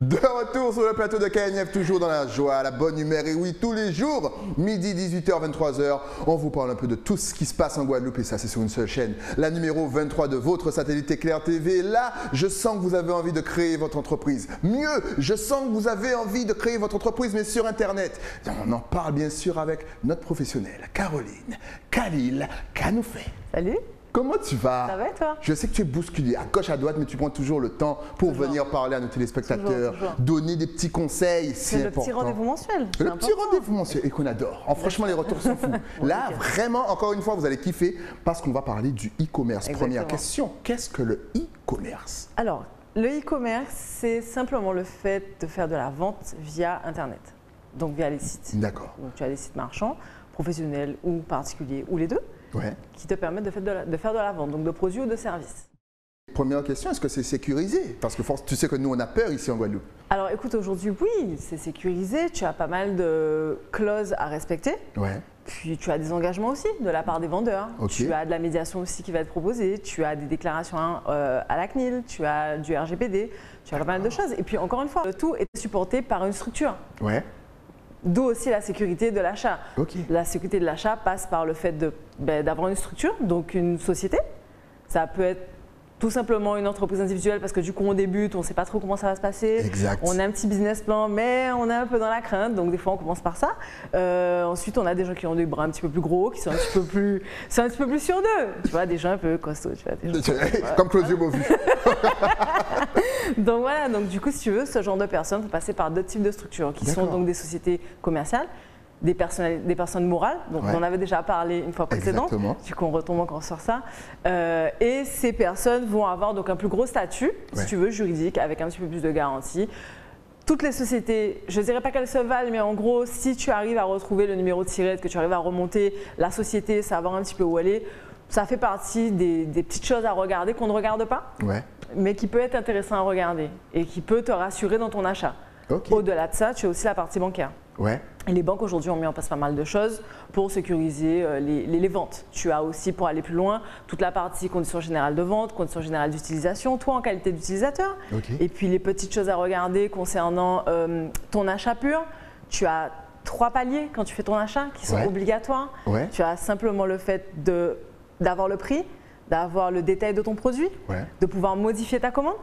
De retour sur le plateau de KNF, toujours dans la joie, la bonne humeur. Et oui, tous les jours, midi, 18h, 23h, on vous parle un peu de tout ce qui se passe en Guadeloupe. Et ça, c'est sur une seule chaîne, la numéro 23 de votre satellite Éclair TV. Là, je sens que vous avez envie de créer votre entreprise. Mieux, je sens que vous avez envie de créer votre entreprise, mais sur Internet. On en parle bien sûr avec notre professionnelle, Caroline Khalil Kanoufé. Salut. Comment tu vas? Ça va et toi? Je sais que tu es bousculé à gauche, à droite, mais tu prends toujours le temps pour venir parler à nos téléspectateurs, Toujours. donner des petits conseils. C'est le petit rendez-vous mensuel. Le petit rendez-vous mensuel et qu'on adore. Franchement, les retours sont fous. Là, vraiment, encore une fois, vous allez kiffer parce qu'on va parler du e-commerce. Première question, qu'est-ce que le e-commerce? Alors, le e-commerce, c'est simplement le fait de faire de la vente via Internet, donc via les sites. D'accord. Donc, tu as des sites marchands, professionnels ou particuliers, ou les deux. Ouais. Qui te permettent de faire de la vente, donc de produits ou de services. Première question, est-ce que c'est sécurisé? Parce que tu sais que nous, on a peur ici en Guadeloupe. Alors écoute, aujourd'hui, oui, c'est sécurisé. Tu as pas mal de clauses à respecter. Ouais. Puis tu as des engagements aussi de la part des vendeurs. Okay. Tu as de la médiation aussi qui va être proposée. Tu as des déclarations à la CNIL. Tu as du RGPD. Tu as pas mal de choses. Et puis encore une fois, le tout est supporté par une structure. Ouais. D'où aussi la sécurité de l'achat. Okay. La sécurité de l'achat passe par le fait d'avoir une structure, donc une société. Ça peut être tout simplement une entreprise individuelle parce que du coup on débute, on ne sait pas trop comment ça va se passer. Exact. On a un petit business plan, mais on est un peu dans la crainte, donc des fois on commence par ça. Ensuite on a des gens qui ont des bras un petit peu plus gros, qui sont un petit peu plus, sûrs d'eux. Tu vois, des gens un peu costauds. Tu vois, des gens comme Claudio Beauvu. Donc voilà, donc du coup si tu veux, ce genre de personnes vont passer par d'autres types de structures qui sont donc des sociétés commerciales, des personnes morales, donc on en avait déjà parlé une fois précédente, du coup on retombe encore sur ça, et ces personnes vont avoir donc un plus gros statut, si tu veux, juridique, avec un petit peu plus de garantie. Toutes les sociétés, je ne dirais pas qu'elles se valent, mais en gros, si tu arrives à retrouver le numéro de tirette, que tu arrives à remonter la société, savoir un petit peu où elle est, ça fait partie des petites choses à regarder qu'on ne regarde pas, mais qui peut être intéressant à regarder et qui peut te rassurer dans ton achat. Okay. Au-delà de ça, tu as aussi la partie bancaire. Ouais. Et les banques aujourd'hui ont mis en place pas mal de choses pour sécuriser les ventes. Tu as aussi, pour aller plus loin, toute la partie conditions générales de vente, conditions générales d'utilisation, toi en qualité d'utilisateur. Okay. Et puis les petites choses à regarder concernant ton achat pur. Tu as 3 paliers quand tu fais ton achat qui sont obligatoires. Ouais. Tu as simplement le fait d'avoir le prix, d'avoir le détail de ton produit, de pouvoir modifier ta commande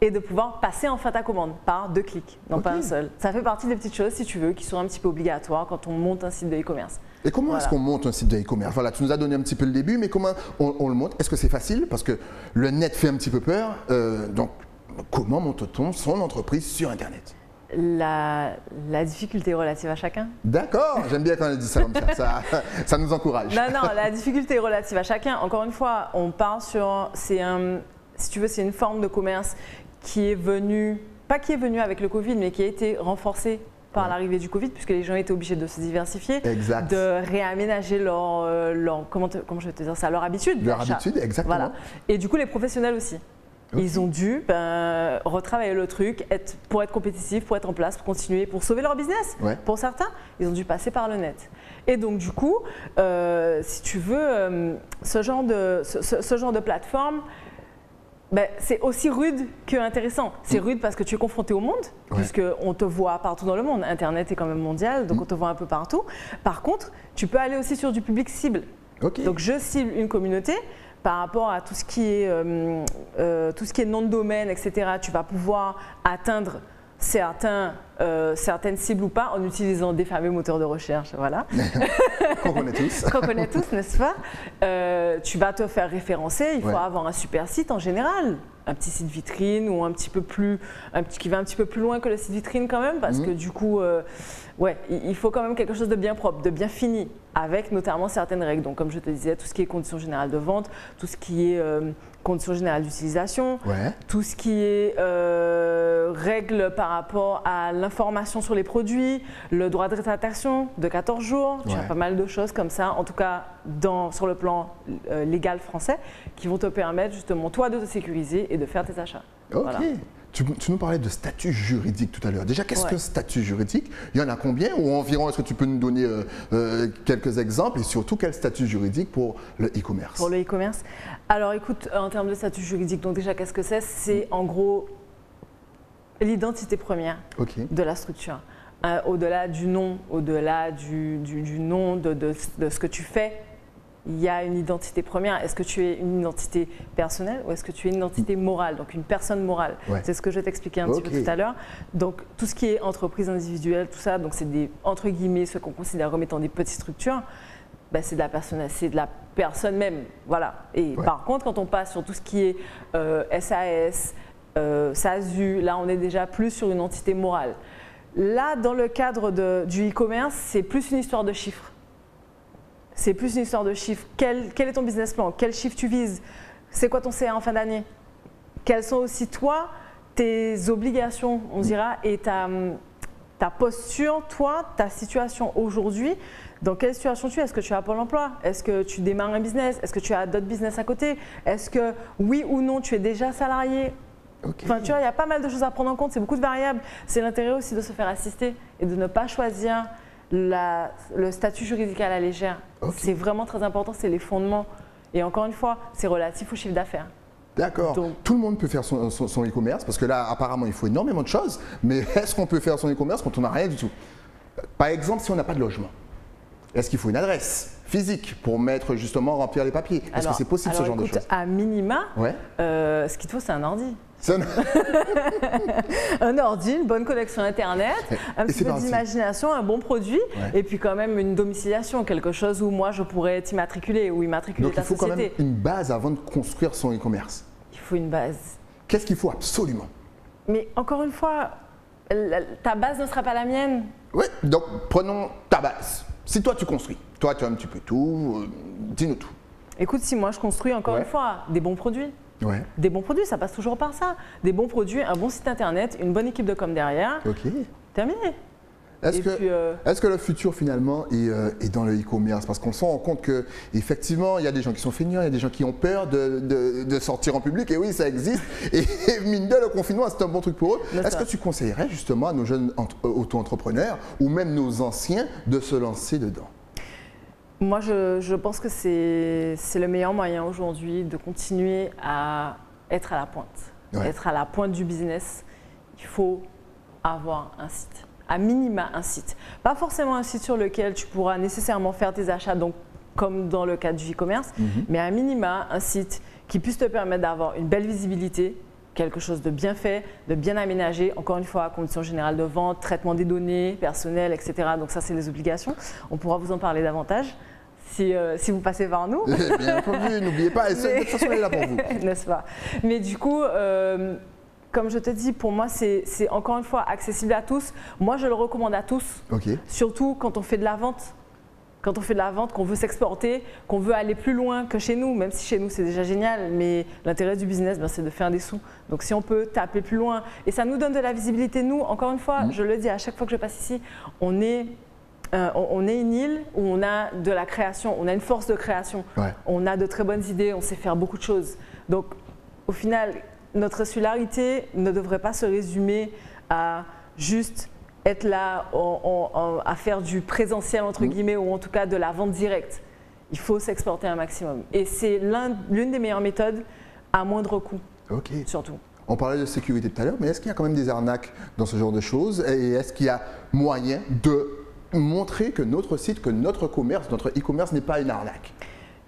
et de pouvoir passer enfin ta commande par 2 clics, non pas un seul. Ça fait partie des petites choses, si tu veux, qui sont un petit peu obligatoires quand on monte un site de e-commerce. Et comment est-ce qu'on monte un site de e-commerce? Voilà, tu nous as donné un petit peu le début, mais comment on le monte? Est-ce que c'est facile? Parce que le net fait un petit peu peur. Donc, comment monte-t-on son entreprise sur Internet? La difficulté est relative à chacun. D'accord, j'aime bien quand on dit ça comme ça, ça nous encourage. Non, la difficulté est relative à chacun. Encore une fois, on part sur, si tu veux, c'est une forme de commerce qui est venue, pas qui est venue avec le Covid, mais qui a été renforcée par l'arrivée du Covid, puisque les gens étaient obligés de se diversifier, de réaménager comment je vais te dire ça, leur habitude. Leur habitude, exactement. Voilà. Et du coup, les professionnels aussi. Okay. Ils ont dû retravailler le truc pour être compétitifs, pour être en place, pour continuer, pour sauver leur business. Pour certains, ils ont dû passer par le net. Et donc du coup, si tu veux, ce genre de plateforme, c'est aussi rude qu'intéressant. C'est rude parce que tu es confronté au monde, puisqu'on te voit partout dans le monde. Internet est quand même mondial, donc on te voit un peu partout. Par contre, tu peux aller aussi sur du public cible. Okay. Donc je cible une communauté. Par rapport à tout ce qui est nom de domaine, etc., tu vas pouvoir atteindre certaines cibles ou pas en utilisant des fameux moteurs de recherche, voilà. Qu'on connaît tous. Qu'on connaît tous, n'est-ce pas? Tu vas te faire référencer, il faut avoir un super site en général. Un petit site vitrine ou qui va un petit peu plus loin que le site vitrine quand même, parce que du coup, il faut quand même quelque chose de bien propre, de bien fini, avec notamment certaines règles. Donc comme je te disais, tout ce qui est conditions générales de vente, tout ce qui est conditions générales d'utilisation, tout ce qui est règles par rapport à l'information sur les produits, le droit de rétractation de 14 jours, tu as pas mal de choses comme ça, en tout cas sur le plan légal français, qui vont te permettre justement toi de te sécuriser et de faire tes achats. Ok. Voilà. Tu nous parlais de statut juridique tout à l'heure. Déjà, qu'est-ce qu'un statut juridique? Il y en a combien? Ou environ, est-ce que tu peux nous donner quelques exemples? Et surtout, quel statut juridique pour le e-commerce? Pour le e-commerce? Alors écoute, en termes de statut juridique, donc déjà, qu'est-ce que c'est? C'est en gros l'identité première de la structure. Au-delà du nom, au-delà du nom de ce que tu fais, il y a une identité première. Est-ce que tu es une identité personnelle ou est-ce que tu es une identité morale, donc une personne morale? C'est ce que je vais t'expliquer un petit peu tout à l'heure. Donc tout ce qui est entreprise individuelle, tout ça, donc c'est des, entre guillemets, ce qu'on considère comme étant des petites structures, ben, c'est de la personne même. Voilà. Et par contre, quand on passe sur tout ce qui est SAS, SASU, là on est déjà plus sur une entité morale. Là, dans le cadre du e-commerce, c'est plus une histoire de chiffres. C'est plus une histoire de chiffres. Quel est ton business plan? Quel chiffre tu vises? C'est quoi ton CA en fin d'année? Quelles sont aussi, toi, tes obligations, on dira, et ta posture, toi, ta situation aujourd'hui? Dans quelle situation tu es? Est-ce que tu as Pôle emploi? Est-ce que tu démarres un business? Est-ce que tu as d'autres business à côté? Est-ce que, oui ou non, tu es déjà salarié? Enfin, tu vois, il y a pas mal de choses à prendre en compte, c'est beaucoup de variables. C'est l'intérêt aussi de se faire assister et de ne pas choisir le statut juridique à la légère. C'est vraiment très important, c'est les fondements. Et encore une fois, c'est relatif au chiffre d'affaires. D'accord. Tout le monde peut faire son e-commerce parce que là, apparemment, il faut énormément de choses. Mais est-ce qu'on peut faire son e-commerce quand on n'a rien du tout? Par exemple, si on n'a pas de logement, est-ce qu'il faut une adresse physique pour mettre justement remplir les papiers? Est-ce que c'est possible ce genre de choses? À minima, ce qu'il te faut, c'est un ordi. Un ordi, une bonne connexion Internet, un petit peu d'imagination, un bon produit, et puis quand même une domiciliation, quelque chose où moi je pourrais t'immatriculer ou immatriculer ta société. Donc il faut quand même une base avant de construire son e-commerce. Il faut une base. Qu'est-ce qu'il faut absolument? Mais encore une fois, ta base ne sera pas la mienne. Oui, donc prenons ta base. Si toi tu construis, toi tu as un petit peu tout, dis-nous tout. Écoute, si moi je construis encore une fois des bons produits. Des bons produits, ça passe toujours par ça. Des bons produits, un bon site internet, une bonne équipe de com derrière. Terminé. Est-ce que le futur finalement est dans le e-commerce? Parce qu'on se rend compte qu'effectivement, il y a des gens qui sont feignants, il y a des gens qui ont peur de sortir en public. Et oui, ça existe. Et mine de le confinement, c'est un bon truc pour eux. Est-ce que tu conseillerais justement à nos jeunes auto-entrepreneurs ou même nos anciens de se lancer dedans? Moi, je pense que c'est le meilleur moyen aujourd'hui de continuer à être à la pointe. Être à la pointe du business, il faut avoir un site. À minima, un site. Pas forcément un site sur lequel tu pourras nécessairement faire tes achats, donc, comme dans le cadre du e-commerce, mais à minima, un site qui puisse te permettre d'avoir une belle visibilité, quelque chose de bien fait, de bien aménagé, encore une fois, conditions générales de vente, traitement des données personnelles, etc. Donc ça, c'est les obligations. On pourra vous en parler davantage si vous passez par nous. Bien entendu, n'oubliez pas, de toute façon, elle est là pour vous. N'est-ce pas? Mais du coup, comme je te dis, pour moi, c'est encore une fois accessible à tous. Moi, je le recommande à tous, surtout quand on fait de la vente. Quand on fait de la vente, qu'on veut s'exporter, qu'on veut aller plus loin que chez nous, même si chez nous c'est déjà génial, mais l'intérêt du business, c'est de faire des sous. Donc si on peut taper plus loin, et ça nous donne de la visibilité, nous, encore une fois, je le dis à chaque fois que je passe ici, on est une île où on a de la création, on a une force de création, on a de très bonnes idées, on sait faire beaucoup de choses. Donc au final, notre insularité ne devrait pas se résumer à juste être là à faire du présentiel entre guillemets ou en tout cas de la vente directe. Il faut s'exporter un maximum et c'est l'une des meilleures méthodes à moindre coût surtout. On parlait de sécurité tout à l'heure, mais est-ce qu'il y a quand même des arnaques dans ce genre de choses et est-ce qu'il y a moyen de montrer que notre site, que notre commerce, notre e-commerce n'est pas une arnaque?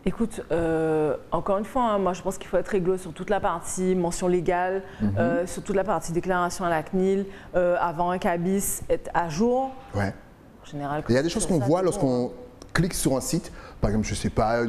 Écoute, encore une fois, moi je pense qu'il faut être réglo sur toute la partie mention légale, sur toute la partie déclaration à la CNIL, avant un cabis, être à jour. En général, il y a des choses qu'on voit lorsqu'on clique sur un site, par exemple, je ne sais pas,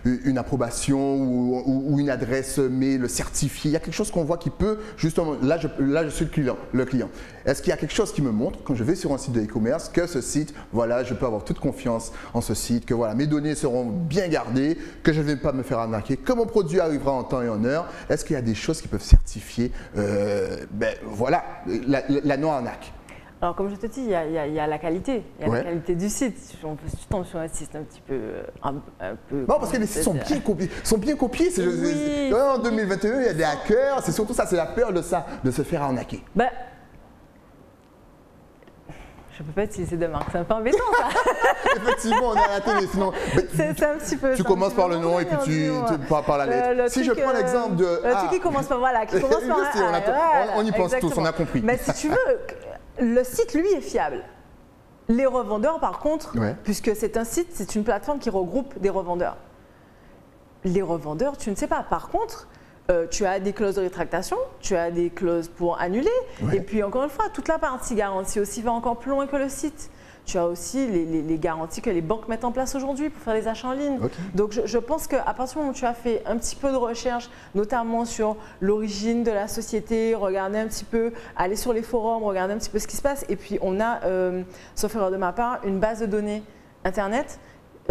une approbation ou une adresse mail certifiée. Il y a quelque chose qu'on voit qui peut, justement, là je suis le client. Est-ce qu'il y a quelque chose qui me montre, quand je vais sur un site de e-commerce, que ce site, voilà, je peux avoir toute confiance en ce site, que voilà, mes données seront bien gardées, que je ne vais pas me faire arnaquer, que mon produit arrivera en temps et en heure? Est-ce qu'il y a des choses qui peuvent certifier voilà, la non-arnaque? Alors comme je te dis, il y a la qualité, la qualité du site. Si tu tombes sur un site un petit peu… Non, parce que les sites sont bien copiés. En 2021, il y a des hackers, c'est surtout ça, c'est la peur de ça, de se faire arnaquer. Je ne peux pas utiliser de marque, c'est un peu embêtant ça. Effectivement, on est à la télé, sinon. C'est un petit peu. Tu commences par le nom et puis tu par la lettre. Si je prends l'exemple de. Le truc qui commence par voilà, qui commence par on y pense tous, on a compris. Mais si tu veux, le site lui est fiable. Les revendeurs, par contre, puisque c'est un site, c'est une plateforme qui regroupe des revendeurs. Les revendeurs, tu ne sais pas. Par contre, tu as des clauses de rétractation, tu as des clauses pour annuler. Et puis, encore une fois, toute la partie garantie aussi va encore plus loin que le site. Tu as aussi les garanties que les banques mettent en place aujourd'hui pour faire des achats en ligne. Donc, je pense qu'à partir du moment où tu as fait un petit peu de recherche, notamment sur l'origine de la société, regarder un petit peu, aller sur les forums, regarder un petit peu ce qui se passe. Et puis, on a, sauf erreur de ma part, une base de données Internet,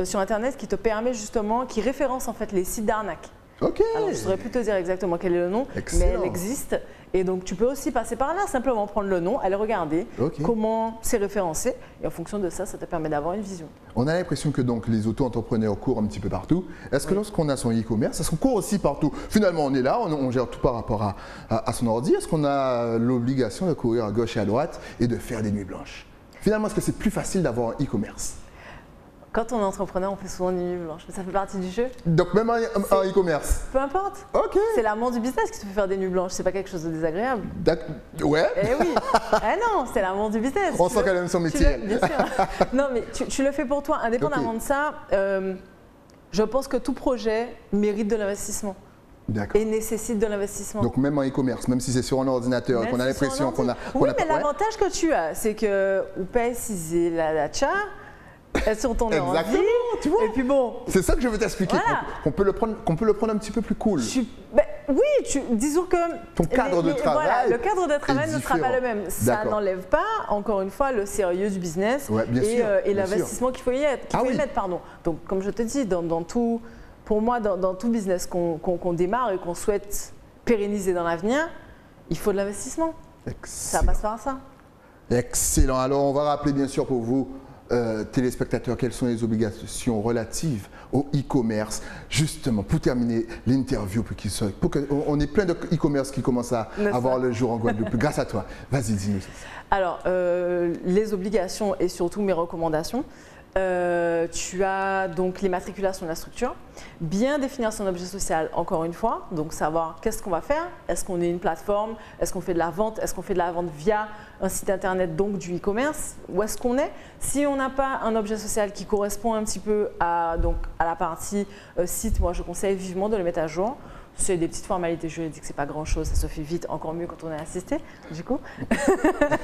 sur Internet qui te permet justement, qui référence en fait les sites d'arnaque. Alors, je ne saurais plus te dire exactement quel est le nom, mais elle existe. Et donc, tu peux aussi passer par là, simplement prendre le nom, aller regarder comment c'est référencé. Et en fonction de ça, ça te permet d'avoir une vision. On a l'impression que donc, les auto-entrepreneurs courent un petit peu partout. Est-ce que lorsqu'on a son e-commerce, est-ce qu'on court aussi partout? Finalement, on est là, on gère tout par rapport à son ordi. Est-ce qu'on a l'obligation de courir à gauche et à droite et de faire des nuits blanches? Finalement, est-ce que c'est plus facile d'avoir un e-commerce? Quand on est entrepreneur, on fait souvent des nuits blanches. Ça fait partie du jeu. Donc même en e-commerce? Peu importe. C'est l'amour du business qui te fait faire des nuits blanches. C'est pas quelque chose de désagréable. Ouais. Eh oui. Eh non, c'est l'amour du business. On sent quand même son métier. Bien sûr. Non, mais tu le fais pour toi. Indépendamment de ça, je pense que tout projet mérite de l'investissement. Et nécessite de l'investissement. Donc même en e-commerce, même si c'est sur un ordinateur et qu'on a l'impression qu'on a… Oui, mais l'avantage que tu as, c'est que ou préciser la chat. Sur ton ordi, tu vois. Et puis bon. C'est ça que je veux t'expliquer, qu'on peut le prendre un petit peu plus cool. Oui, disons que ton cadre de travail. Voilà, le cadre de travail ne sera pas le même. Ça n'enlève pas, encore une fois, le sérieux du business et l'investissement qu'il faut y mettre. Pardon. Donc, comme je te dis, dans tout, pour moi, dans tout business qu'on démarre et qu'on souhaite pérenniser dans l'avenir, il faut de l'investissement. Ça passe par ça. Excellent. Alors, on va rappeler bien sûr pour vous, téléspectateurs, quelles sont les obligations relatives au e-commerce, justement pour terminer l'interview, pour qu'on ait plein de e-commerce qui commencent à avoir le jour en Guadeloupe. Grâce à toi. Vas-y, dis-nous. Alors, les obligations et surtout mes recommandations. Tu as donc l'immatriculation de la structure, bien définir son objet social encore une fois, donc savoir qu'est-ce qu'on va faire, est-ce qu'on est une plateforme, est-ce qu'on fait de la vente, est-ce qu'on fait de la vente via un site internet, donc du e-commerce, où est-ce qu'on est. Si on n'a pas un objet social qui correspond un petit peu à la partie site, moi je conseille vivement de le mettre à jour. C'est des petites formalités juridiques, c'est pas grand-chose, ça se fait vite, encore mieux quand on est assisté, du coup.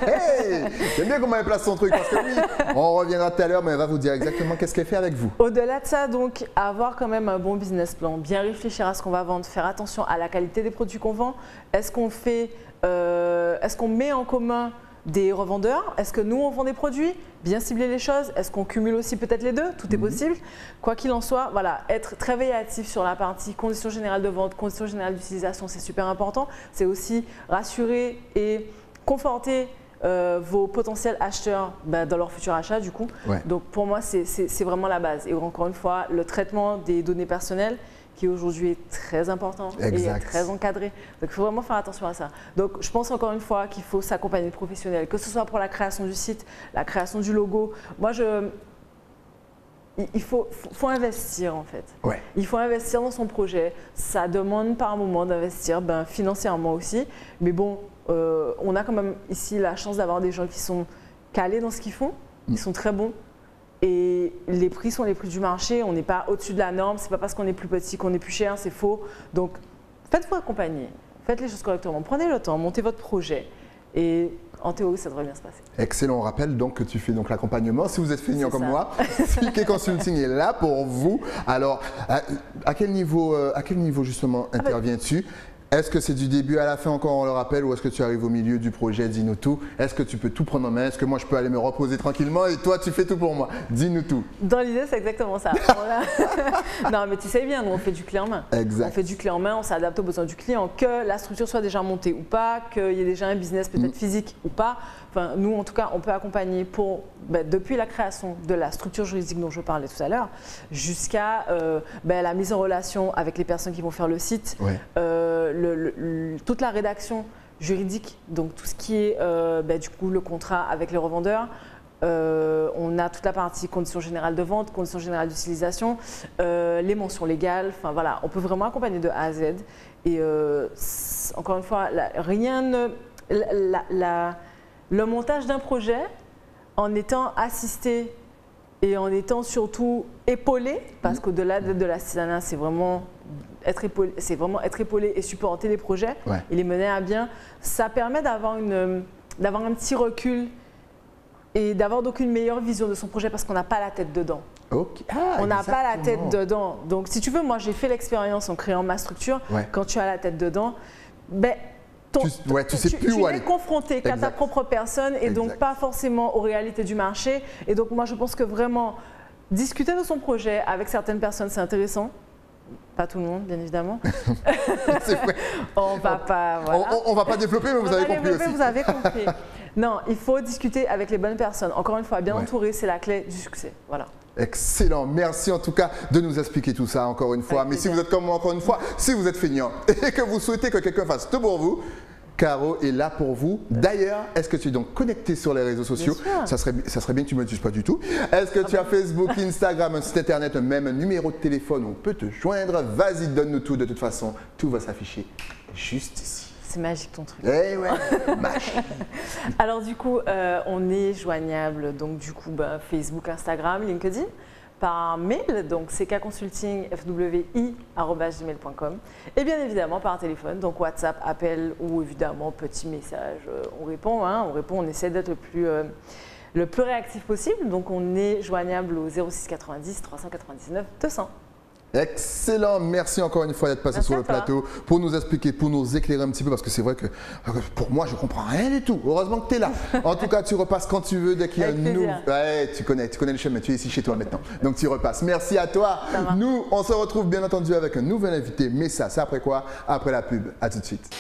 Hey, j'aime bien comment elle place son truc, parce que oui, on reviendra tout à l'heure, mais elle va vous dire exactement qu'est-ce qu'elle fait avec vous. Au-delà de ça, donc, avoir quand même un bon business plan, bien réfléchir à ce qu'on va vendre, faire attention à la qualité des produits qu'on vend. Est-ce qu'on met en commun des revendeurs? Est-ce que nous, on vend des produits? Bien cibler les choses. Est-ce qu'on cumule aussi peut-être les deux? Tout est possible. Quoi qu'il en soit, voilà, être très véatif sur la partie conditions générales de vente, conditions générales d'utilisation, c'est super important. C'est aussi rassurer et conforter vos potentiels acheteurs dans leur futur achat du coup. Donc pour moi, c'est vraiment la base. Et encore une fois, le traitement des données personnelles qui aujourd'hui est très important et très encadré. Donc il faut vraiment faire attention à ça. Donc je pense encore une fois qu'il faut s'accompagner de professionnels, que ce soit pour la création du site, la création du logo. Moi, il faut investir en fait. Il faut investir dans son projet. Ça demande par moment d'investir financièrement aussi. Mais bon, on a quand même ici la chance d'avoir des gens qui sont calés dans ce qu'ils font, qui sont très bons. Et les prix sont les prix du marché, on n'est pas au-dessus de la norme, c'est pas parce qu'on est plus petit qu'on est plus cher, c'est faux. Donc faites-vous accompagner, faites les choses correctement, prenez le temps, montez votre projet et en théorie ça devrait bien se passer. Excellent, on rappelle donc que tu fais donc l'accompagnement. Si vous êtes feignant comme moi, Fiquet Consulting est là pour vous. Alors à quel niveau justement interviens-tu? Est-ce que c'est du début à la fin encore, on le rappelle, ou est-ce que tu arrives au milieu du projet? Dis-nous tout. Est-ce que tu peux tout prendre en main? Est-ce que moi, je peux aller me reposer tranquillement et toi, tu fais tout pour moi? Dis-nous tout. Dans l'idée, c'est exactement ça. Non, mais tu sais bien, nous, on fait du clé en main. Exact. On fait du clé en main, on s'adapte aux besoins du client, que la structure soit déjà montée ou pas, qu'il y ait déjà un business peut-être physique ou pas. Enfin, nous, en tout cas, on peut accompagner depuis la création de la structure juridique dont je parlais tout à l'heure, jusqu'à la mise en relation avec les personnes qui vont faire le site, toute la rédaction juridique, donc tout ce qui est du coup le contrat avec les revendeurs, On a toute la partie conditions générales de vente, conditions générales d'utilisation, les mentions légales. Enfin voilà, on peut vraiment accompagner de A à Z. Et encore une fois, le montage d'un projet en étant assisté et en étant surtout épaulé, parce qu'au-delà de l'assistanat, c'est vraiment être épaulé et supporter les projets et les mener à bien. Ça permet d'avoir un petit recul et d'avoir donc une meilleure vision de son projet parce qu'on n'a pas la tête dedans. On n'a pas la tête dedans. Donc si tu veux, moi j'ai fait l'expérience en créant ma structure. Quand tu as la tête dedans, ben, tu sais plus où aller. Tu es confronté qu'à ta propre personne et donc pas forcément aux réalités du marché. Et donc moi je pense que vraiment discuter de son projet avec certaines personnes c'est intéressant. Pas tout le monde, bien évidemment. On va pas, voilà. On va pas développer, mais vous avez compris aussi. Vous avez compris. Non, il faut discuter avec les bonnes personnes. Encore une fois, bien entouré, c'est la clé du succès. Voilà. Excellent, merci en tout cas de nous expliquer tout ça encore une fois. Mais si vous êtes comme moi encore une fois, si vous êtes feignant et que vous souhaitez que quelqu'un fasse tout pour vous, Caro est là pour vous. D'ailleurs, est-ce que tu es donc connecté sur les réseaux sociaux? Ça serait bien que tu ne me dises pas du tout. Est-ce que tu as Facebook, Instagram, un site internet, même un numéro de téléphone où on peut te joindre? Vas-y, donne-nous tout. De toute façon, tout va s'afficher juste ici. C'est magique ton truc. Eh ouais, magique. Alors du coup, on est joignable donc du coup Facebook, Instagram, LinkedIn, par mail, donc ckconsultingfwi@gmail.com et bien évidemment par téléphone, donc WhatsApp, appel ou évidemment petit message. On répond, on essaie d'être le plus réactif possible. Donc on est joignable au 06 90 399 200. Excellent, merci encore une fois d'être passé sur le plateau pour nous expliquer, pour nous éclairer un petit peu parce que c'est vrai que pour moi je comprends rien du tout. Heureusement que tu es là. En tout cas, tu repasses quand tu veux dès qu'il y a un nouveau. Ouais, tu connais le chemin, tu es ici chez toi maintenant. Donc tu repasses. Merci à toi. Nous, on se retrouve bien entendu avec un nouvel invité, mais ça, c'est après quoi? Après la pub. À tout de suite.